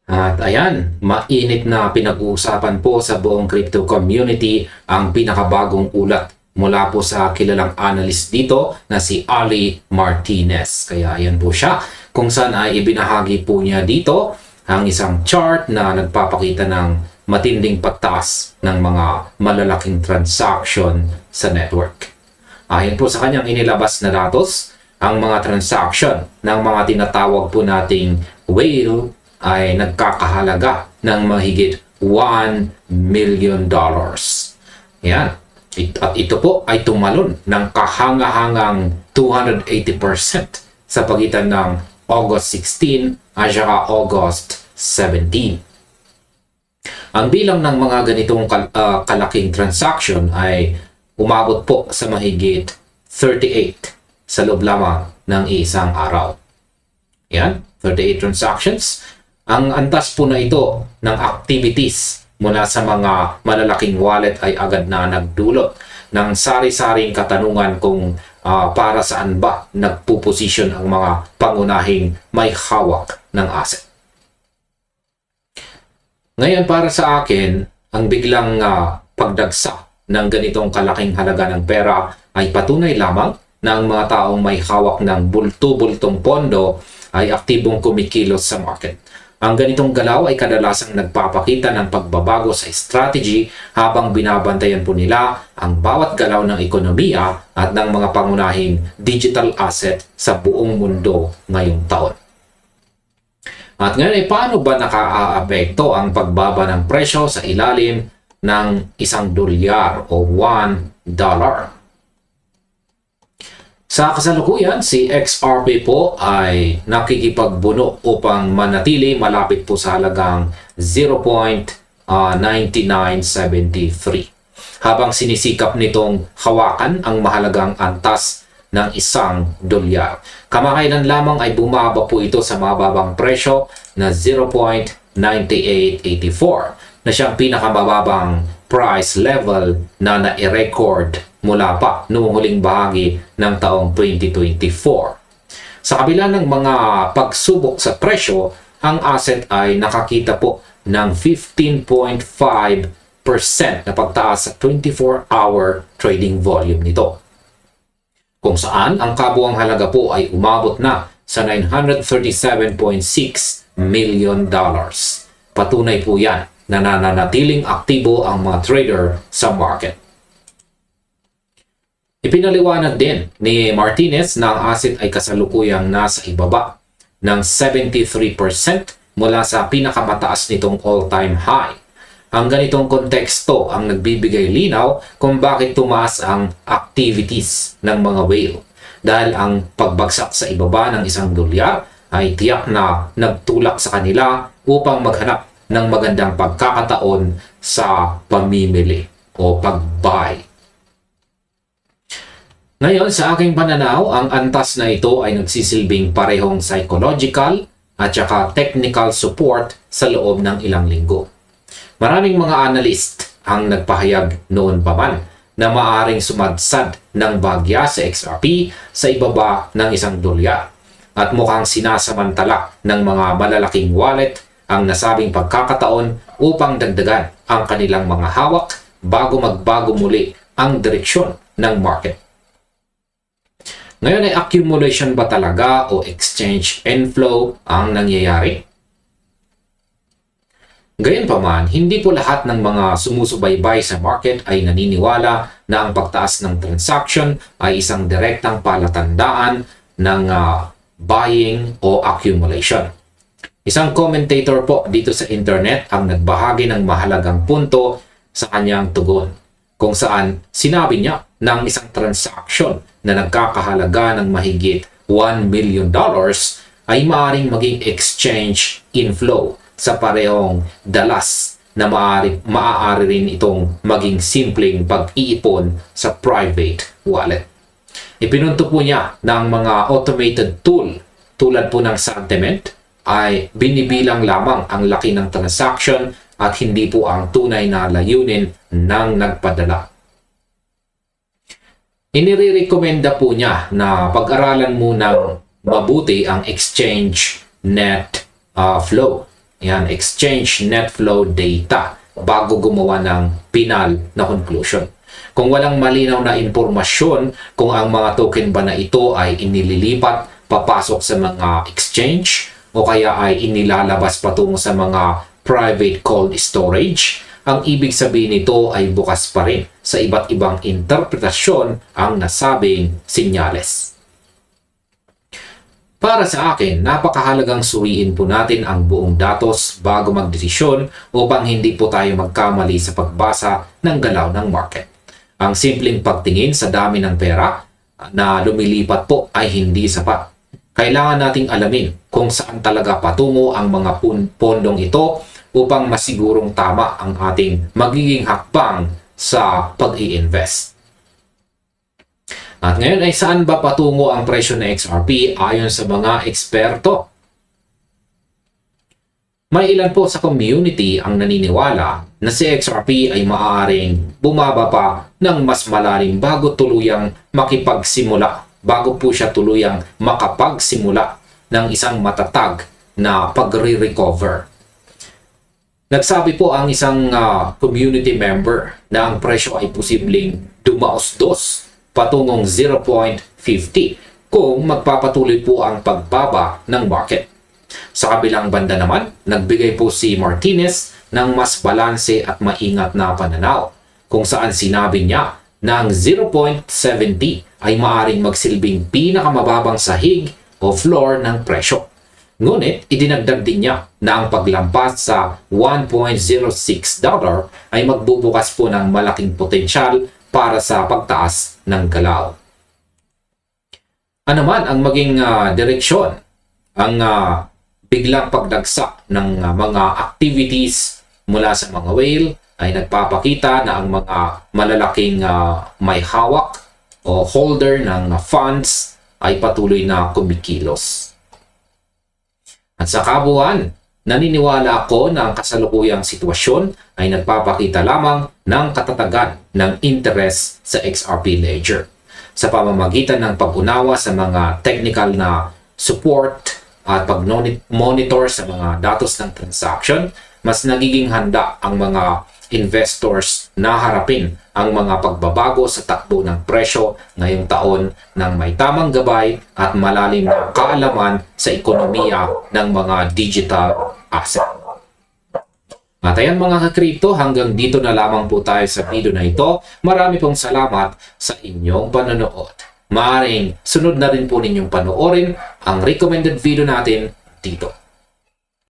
At ayan, mainit na pinag-uusapan po sa buong crypto community ang pinakabagong ulat mula po sa kilalang analyst dito na si Ali Martinez. Kaya ayan po siya, kung saan ay ibinahagi po niya dito ang isang chart na nagpapakita ng matinding pagtaas ng mga malalaking transaction sa network. Ayon po sa kanyang inilabas na datos, ang mga transaction ng mga tinatawag po nating whale ay nagkakahalaga ng mahigit $1 million. Yan. At ito po ay tumalon ng kahanga-hangang 280% sa pagitan ng August 16 at saka August 17. Ang bilang ng mga ganitong kalaking transaction ay umabot po sa mahigit 38 sa loob lamang ng isang araw. Yan, 38 transactions. Ang antas po na ito ng activities mula sa mga malalaking wallet ay agad na nagdulot ng sari-saring katanungan kung para saan ba nagpuposisyon ang mga pangunahing may hawak ng asset. Ngayon para sa akin, ang biglang pagdagsa ng ganitong kalaking halaga ng pera ay patunay lamang na ang mga taong may hawak ng bulto-bultong pondo ay aktibong kumikilos sa market. Ang ganitong galaw ay kadalasang nagpapakita ng pagbabago sa strategy habang binabantayan po nila ang bawat galaw ng ekonomiya at ng mga pangunahing digital asset sa buong mundo ngayong taon. At ngayon ay paano ba nakaaapekto ang pagbaba ng presyo sa ilalim ng $1 o $1? Sa kasalukuyan, si XRP po ay nakikipagbuno upang manatili malapit po sa halagang 0.9973 habang sinisikap nitong hawakan ang mahalagang antas ng $1. Kamakailan lamang ay bumaba po ito sa mababang presyo na 0.9884 na siyang pinakamababang price level na na-record mula pa noong huling bahagi ng taong 2024. Sa kabila ng mga pagsubok sa presyo, ang asset ay nakakita po ng 15.5% na pagtaas sa 24-hour trading volume nito, kung saan ang kabuang halaga po ay umabot na sa $937.6 million. Patunay po yan na nananatiling aktibo ang mga trader sa market. Ipinaliwanag din ni Martinez na ang asset ay kasalukuyang nasa ibaba ng 73% mula sa pinakamataas nitong all-time high. Ang ganitong konteksto ang nagbibigay linaw kung bakit tumaas ang activities ng mga whale. Dahil ang pagbagsak sa ibaba ng $1 ay tiyak na nagtulak sa kanila upang maghanap ng magandang pagkakataon sa pamimili o pag-buy. Ngayon, sa aking pananaw, ang antas na ito ay nagsisilbing parehong psychological at saka technical support sa loob ng ilang linggo. Maraming mga analyst ang nagpahayag noon pa man na maaaring sumadsad ng bagya sa XRP sa ibaba ng $1 at mukhang sinasamantala ng mga malalaking wallet ang nasabing pagkakataon upang dagdagan ang kanilang mga hawak bago magbago muli ang direksyon ng market. Ngayon ay accumulation ba talaga o exchange inflow ang nangyayari? Gayunpaman, hindi po lahat ng mga sumusubaybay sa market ay naniniwala na ang pagtaas ng transaction ay isang direktang palatandaan ng buying o accumulation. Isang commentator po dito sa internet ang nagbahagi ng mahalagang punto sa kanyang tugon, kung saan sinabi niya ng isang transaction na nagkakahalaga ng mahigit $1 million ay maaaring maging exchange inflow sa parehong dalas na maaari rin itong maging simpleng pag-iipon sa private wallet. Ipinunto po niya na ang mga automated tool tulad po ng Sentiment ay binibilang lamang ang laki ng transaction at hindi po ang tunay na layunin ng nagpadala. Inirekomenda po niya na pag-aralan munang mabuti ang exchange net flow Yan, exchange net flow data bago gumawa ng final na conclusion. Kung walang malinaw na impormasyon kung ang mga token ba na ito ay inililipat papasok sa mga exchange o kaya ay inilalabas patungo sa mga private cold storage, ang ibig sabihin nito ay bukas pa rin sa iba't ibang interpretasyon ang nasabing sinyales. Para sa akin, napakahalagang suriin po natin ang buong datos bago magdesisyon upang hindi po tayo magkamali sa pagbasa ng galaw ng market. Ang simpleng pagtingin sa dami ng pera na lumilipat po ay hindi sapat. Kailangan nating alamin kung saan talaga patungo ang mga pondong ito upang masigurong tama ang ating magiging hakbang sa pag-i-invest. At ngayon ay saan ba patungo ang presyo ng XRP ayon sa mga eksperto? May ilan po sa community ang naniniwala na si XRP ay maaaring bumaba pa ng mas malalim bago po siya tuluyang makapagsimula ng isang matatag na pagre-recover. Nagsabi po ang isang community member na ang presyo ay posibleng dumaos-dos patungong 0.50 kung magpapatuloy po ang pagbaba ng market. Sa kabilang banda naman, nagbigay po si Martinez ng mas balanse at maingat na pananaw kung saan sinabi niya na ang 0.70 ay maaaring magsilbing pinakamababang sahig o floor ng presyo. Ngunit idinagdag din niya na ang paglampas sa $1.06 ay magbubukas po ng malaking potensyal para sa pagtaas ng galaw. Ano man ang maging direksyon, ang biglang pagdagsa ng mga activities mula sa mga whale ay nagpapakita na ang mga malalaking may hawak o holder ng funds ay patuloy na kumikilos. At sa kabuuan, naniniwala ako na ang kasalukuyang sitwasyon ay nagpapakita lamang ng katatagan ng interest sa XRP Ledger. Sa pamamagitan ng pag-unawa sa mga technical na support at pag-monitor sa mga datos ng transaction, mas nagiging handa ang mga investors na harapin ang mga pagbabago sa takbo ng presyo ngayong taon ng may tamang gabay at malalim na kaalaman sa ekonomiya ng mga digital asset. At ayan mga ka-crypto, hanggang dito na lamang po tayo sa video na ito. Marami pong salamat sa inyong panonood. Maaaring sunod na rin po ninyong panoorin ang recommended video natin dito.